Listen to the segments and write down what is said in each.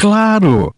Claro!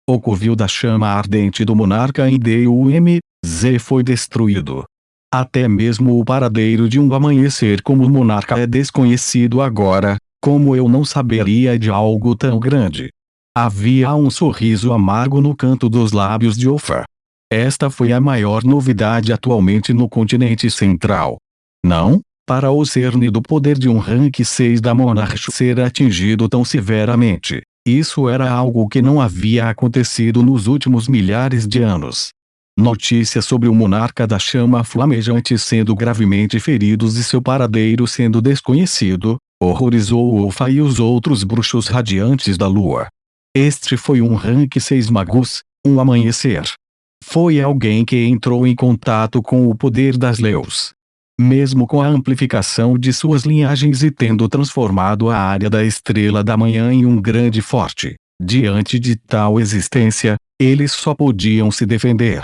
O covil da chama ardente do monarca em DUMZ foi destruído. Até mesmo o paradeiro de um amanhecer como o monarca é desconhecido agora. Como eu não saberia de algo tão grande? Havia um sorriso amargo no canto dos lábios de Ofa. Esta foi a maior novidade atualmente no continente central. Não, para o cerne do poder de um rank 6 da monarquia ser atingido tão severamente, isso era algo que não havia acontecido nos últimos milhares de anos. Notícias sobre o monarca da chama flamejante sendo gravemente ferido e seu paradeiro sendo desconhecido, horrorizou Ofa e os outros bruxos radiantes da lua. Este foi um rank 6 magus, um amanhecer. Foi alguém que entrou em contato com o poder das leus. Mesmo com a amplificação de suas linhagens e tendo transformado a área da estrela da manhã em um grande forte, diante de tal existência, eles só podiam se defender.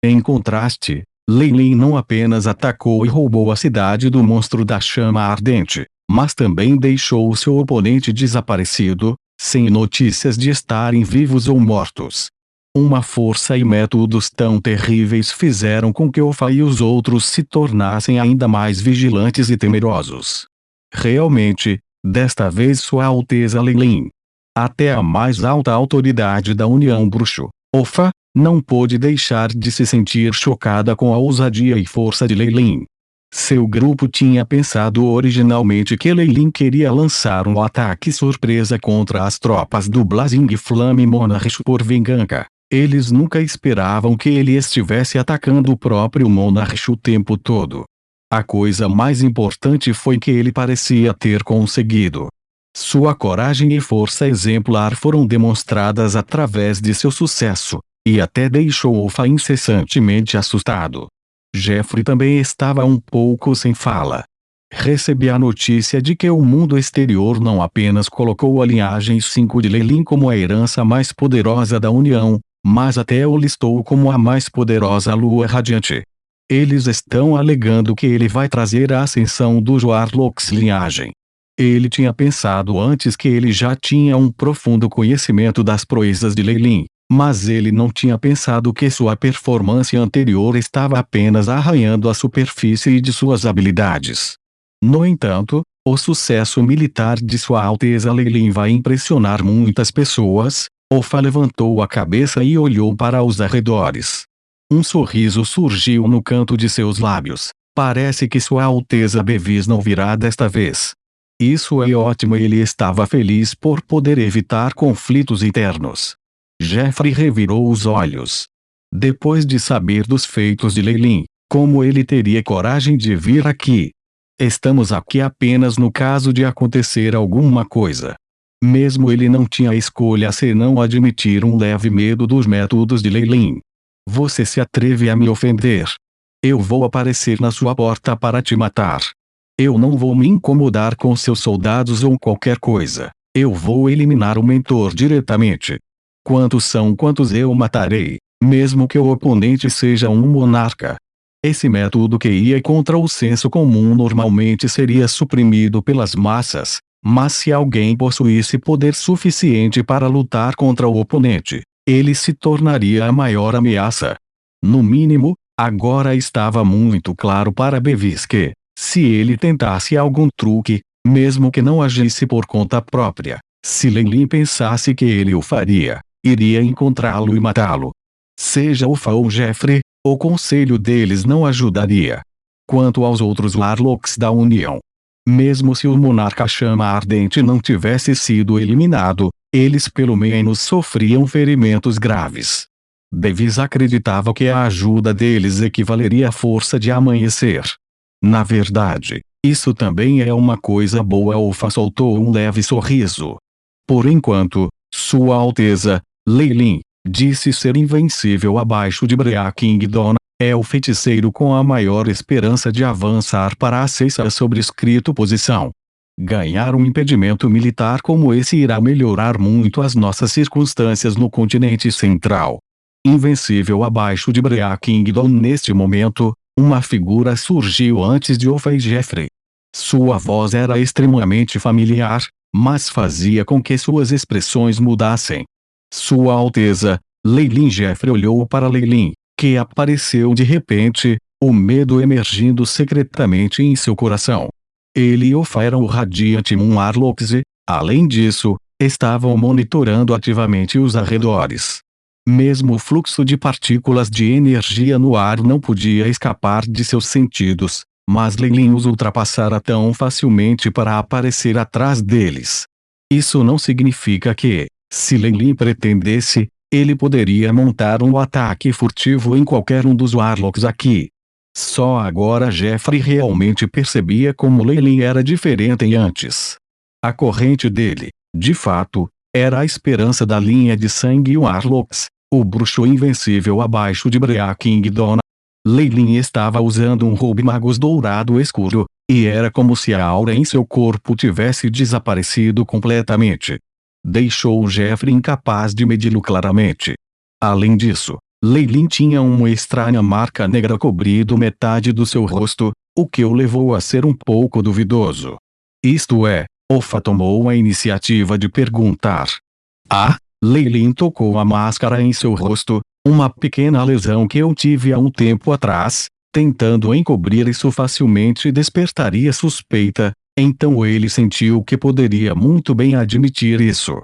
Em contraste, Lei Lin não apenas atacou e roubou a cidade do monstro da chama ardente, mas também deixou o seu oponente desaparecido, sem notícias de estarem vivos ou mortos. Uma força e métodos tão terríveis fizeram com que Ofa e os outros se tornassem ainda mais vigilantes e temerosos. Realmente, desta vez Sua Alteza Lei Lin, até a mais alta autoridade da União Bruxo, Ofa, não pôde deixar de se sentir chocada com a ousadia e força de Lei Lin. Seu grupo tinha pensado originalmente que Lei Lin queria lançar um ataque surpresa contra as tropas do Blazing Flame Monarch por vingança. Eles nunca esperavam que ele estivesse atacando o próprio monarca o tempo todo. A coisa mais importante foi que ele parecia ter conseguido. Sua coragem e força exemplar foram demonstradas através de seu sucesso, e até deixou Ofa incessantemente assustado. Jeffrey também estava um pouco sem fala. Recebi a notícia de que o mundo exterior não apenas colocou a linhagem 5 de Lei Lin como a herança mais poderosa da União, mas até o listou como a mais poderosa lua radiante. Eles estão alegando que ele vai trazer a ascensão dos Warlocks linhagem. Ele tinha pensado antes que ele já tinha um profundo conhecimento das proezas de Lei Lin, mas ele não tinha pensado que sua performance anterior estava apenas arranhando a superfície de suas habilidades. No entanto, o sucesso militar de Sua Alteza Lei Lin vai impressionar muitas pessoas. Ofa levantou a cabeça e olhou para os arredores. Um sorriso surgiu no canto de seus lábios. Parece que Sua Alteza Bevis não virá desta vez. Isso é ótimo. Ele estava feliz por poder evitar conflitos internos. Jeffrey revirou os olhos. Depois de saber dos feitos de Lei Lin, como ele teria coragem de vir aqui? Estamos aqui apenas no caso de acontecer alguma coisa. Mesmo ele não tinha escolha senão admitir um leve medo dos métodos de Lei Lin. Você se atreve a me ofender? Eu vou aparecer na sua porta para te matar. Eu não vou me incomodar com seus soldados ou qualquer coisa. Eu vou eliminar o mentor diretamente. Quantos são quantos eu matarei, mesmo que o oponente seja um monarca. Esse método que ia contra o senso comum normalmente seria suprimido pelas massas. Mas se alguém possuísse poder suficiente para lutar contra o oponente, ele se tornaria a maior ameaça. No mínimo, agora estava muito claro para Bevis que, se ele tentasse algum truque, mesmo que não agisse por conta própria, se Lei Lin pensasse que ele o faria, iria encontrá-lo e matá-lo. Seja Ofa ou Jeffrey, o conselho deles não ajudaria. Quanto aos outros Warlocks da União, mesmo se o monarca chama ardente não tivesse sido eliminado, eles pelo menos sofriam ferimentos graves. Bevis acreditava que a ajuda deles equivaleria à força de amanhecer. Na verdade, isso também é uma coisa boa. Ofa soltou um leve sorriso. Por enquanto, Sua Alteza, Lei Lin, disse ser invencível abaixo de Brea Kingdom. É o feiticeiro com a maior esperança de avançar para a sexta sobrescrito posição. Ganhar um impedimento militar como esse irá melhorar muito as nossas circunstâncias no continente central. Invencível abaixo de Brea Kingdom. Neste momento, uma figura surgiu antes de Ofa e Jeffrey. Sua voz era extremamente familiar, mas fazia com que suas expressões mudassem. Sua Alteza, Leilin. Jeffrey olhou para Leilin, que apareceu de repente, o medo emergindo secretamente em seu coração. Ele e Ofa eram o radiante Monarlocks e, além disso, estavam monitorando ativamente os arredores. Mesmo o fluxo de partículas de energia no ar não podia escapar de seus sentidos, mas Leilin os ultrapassara tão facilmente para aparecer atrás deles. Isso não significa que, se Leilin pretendesse, ele poderia montar um ataque furtivo em qualquer um dos Warlocks aqui. Só agora Jeffrey realmente percebia como Leilin era diferente antes. A corrente dele, de fato, era a esperança da linha de sangue Warlocks, o bruxo invencível abaixo de Brea Kingdom. Leilin estava usando um robe magos dourado escuro, e era como se a aura em seu corpo tivesse desaparecido completamente. Deixou Jeffrey incapaz de medi-lo claramente. Além disso, Leilin tinha uma estranha marca negra cobrindo metade do seu rosto, o que o levou a ser um pouco duvidoso. Isto é, Ofa tomou a iniciativa de perguntar. Leilin tocou a máscara em seu rosto, uma pequena lesão que eu tive há um tempo atrás, tentando encobrir isso facilmente despertaria suspeita, então ele sentiu que poderia muito bem admitir isso.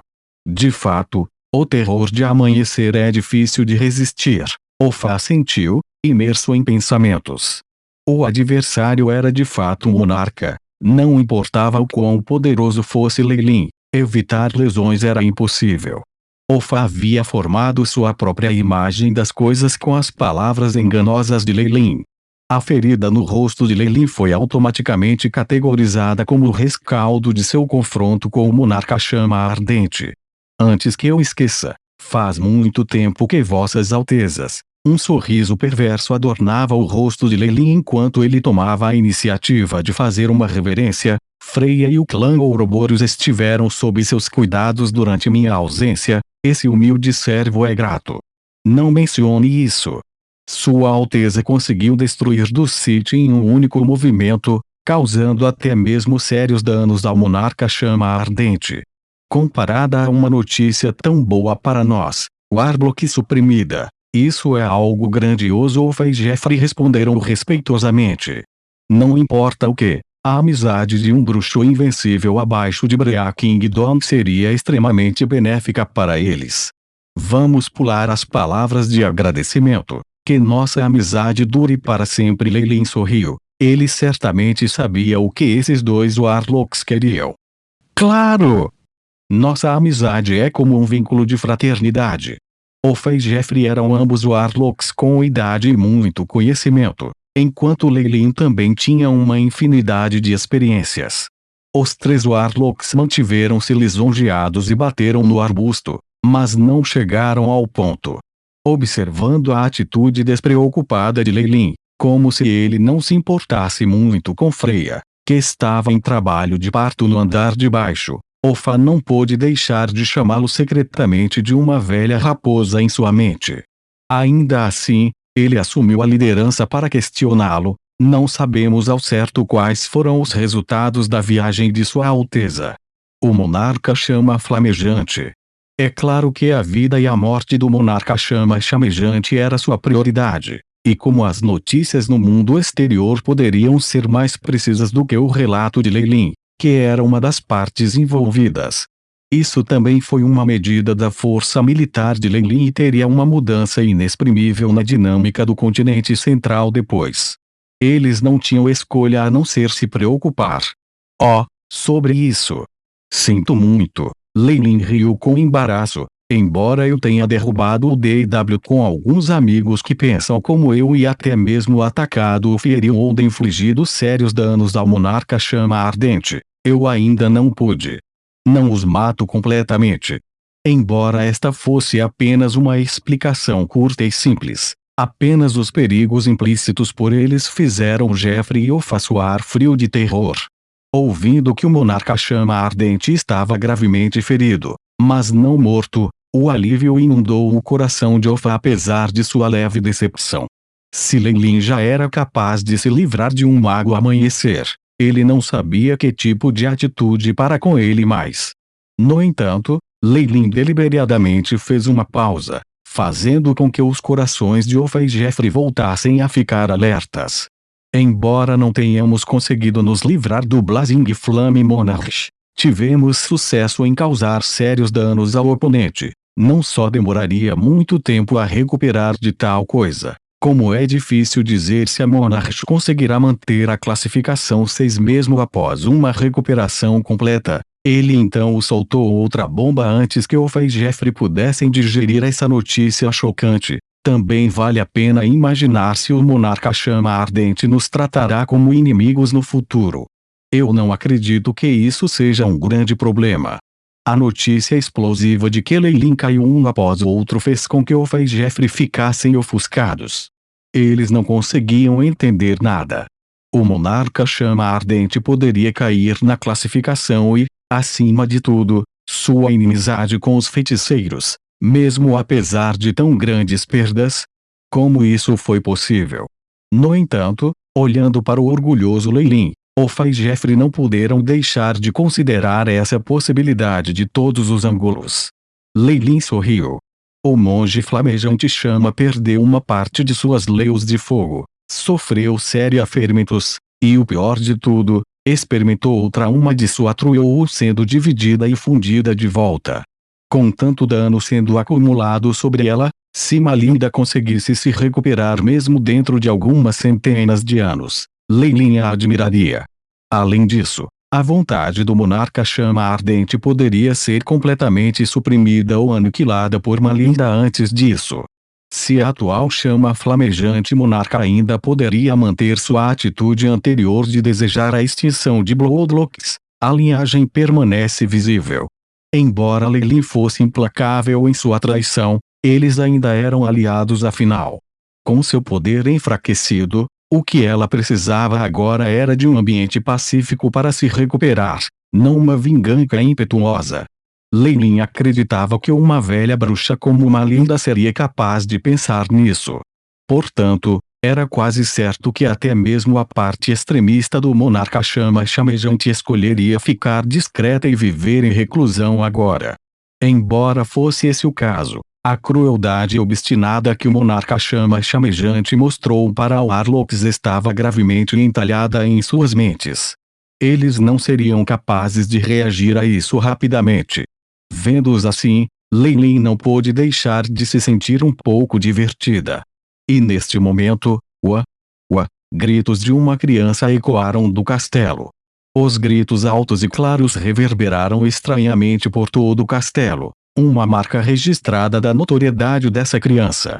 De fato, o terror de amanhecer é difícil de resistir, Ofa sentiu, imerso em pensamentos. O adversário era de fato um monarca, não importava o quão poderoso fosse Leilin, evitar lesões era impossível. Ofa havia formado sua própria imagem das coisas com as palavras enganosas de Leilin. A ferida no rosto de Leilin foi automaticamente categorizada como o rescaldo de seu confronto com o monarca chama ardente. Antes que eu esqueça, faz muito tempo que vossas altezas, um sorriso perverso adornava o rosto de Leilin enquanto ele tomava a iniciativa de fazer uma reverência. Freya e o clã Ouroboros estiveram sob seus cuidados durante minha ausência, esse humilde servo é grato. Não mencione isso. Sua Alteza conseguiu destruir do City em um único movimento, causando até mesmo sérios danos ao monarca chama ardente. Comparada a uma notícia tão boa para nós, Warblock suprimida, isso é algo grandioso. Ofa e Jeffrey responderam respeitosamente. Não importa o que, a amizade de um bruxo invencível abaixo de Brea Kingdom seria extremamente benéfica para eles. Vamos pular as palavras de agradecimento. Que nossa amizade dure para sempre. Leilin sorriu. Ele certamente sabia o que esses dois Warlocks queriam. Claro! Nossa amizade é como um vínculo de fraternidade. Ofa e Jeffrey eram ambos Warlocks com idade e muito conhecimento, enquanto Leilin também tinha uma infinidade de experiências. Os três Warlocks mantiveram-se lisonjeados e bateram no arbusto, mas não chegaram ao ponto. Observando a atitude despreocupada de Leilin, como se ele não se importasse muito com Freya, que estava em trabalho de parto no andar de baixo, Ofa não pôde deixar de chamá-lo secretamente de uma velha raposa em sua mente. Ainda assim, ele assumiu a liderança para questioná-lo. Não sabemos ao certo quais foram os resultados da viagem de Sua Alteza. O monarca chama flamejante. É claro que a vida e a morte do monarca chama chamejante era sua prioridade, e como as notícias no mundo exterior poderiam ser mais precisas do que o relato de Leilin, que era uma das partes envolvidas. Isso também foi uma medida da força militar de Leilin e teria uma mudança inexprimível na dinâmica do continente central depois. Eles não tinham escolha a não ser se preocupar. Sobre isso. Sinto muito. Leilin riu com embaraço, embora eu tenha derrubado o DW com alguns amigos que pensam como eu e até mesmo atacado o Fierion ou infligido sérios danos ao monarca chama ardente, eu ainda não pude. Não os mato completamente. Embora esta fosse apenas uma explicação curta e simples, apenas os perigos implícitos por eles fizeram Jeffrey e Ofa suar frio de terror. Ouvindo que o monarca chama ardente estava gravemente ferido, mas não morto, o alívio inundou o coração de Ofa apesar de sua leve decepção. Se Leilin já era capaz de se livrar de um mago amanhecer, ele não sabia que tipo de atitude para com ele mais. No entanto, Leilin deliberadamente fez uma pausa, fazendo com que os corações de Ofa e Jeffrey voltassem a ficar alertas. Embora não tenhamos conseguido nos livrar do Blazing Flame Monarch, tivemos sucesso em causar sérios danos ao oponente. Não só demoraria muito tempo a recuperar de tal coisa, como é difícil dizer se a Monarch conseguirá manter a classificação 6 mesmo após uma recuperação completa. Ele então soltou outra bomba antes que Ofa e Jeffrey pudessem digerir essa notícia chocante. Também vale a pena imaginar se o Monarca Chama Ardente nos tratará como inimigos no futuro. Eu não acredito que isso seja um grande problema. A notícia explosiva de que Leilin caiu um após o outro fez com que Ofa e Jeffrey ficassem ofuscados. Eles não conseguiam entender nada. O Monarca Chama Ardente poderia cair na classificação e, acima de tudo, sua inimizade com os feiticeiros, mesmo apesar de tão grandes perdas? Como isso foi possível? No entanto, olhando para o orgulhoso Leilin, Ofa e Jeffrey não puderam deixar de considerar essa possibilidade de todos os ângulos. Leilin sorriu. O monge flamejante chama perdeu uma parte de suas leis de fogo, sofreu sérios ferimentos, e o pior de tudo, experimentou o trauma de sua Truo sendo dividida e fundida de volta. Com tanto dano sendo acumulado sobre ela, se Malinda conseguisse se recuperar mesmo dentro de algumas centenas de anos, Leilin a admiraria. Além disso, a vontade do Monarca Chama Ardente poderia ser completamente suprimida ou aniquilada por Malinda antes disso. Se a atual chama flamejante monarca ainda poderia manter sua atitude anterior de desejar a extinção de Bloodlocks, a linhagem permanece visível. Embora Leilin fosse implacável em sua traição, eles ainda eram aliados afinal. Com seu poder enfraquecido, o que ela precisava agora era de um ambiente pacífico para se recuperar, não uma vingança impetuosa. Leilin acreditava que uma velha bruxa como Malinda seria capaz de pensar nisso. Portanto, era quase certo que até mesmo a parte extremista do Monarca Chama Chamejante escolheria ficar discreta e viver em reclusão agora. Embora fosse esse o caso, a crueldade obstinada que o Monarca Chama Chamejante mostrou para Warlocks estava gravemente entalhada em suas mentes. Eles não seriam capazes de reagir a isso rapidamente. Vendo-os assim, Leilin não pôde deixar de se sentir um pouco divertida. E neste momento, gritos de uma criança ecoaram do castelo. Os gritos altos e claros reverberaram estranhamente por todo o castelo, uma marca registrada da notoriedade dessa criança.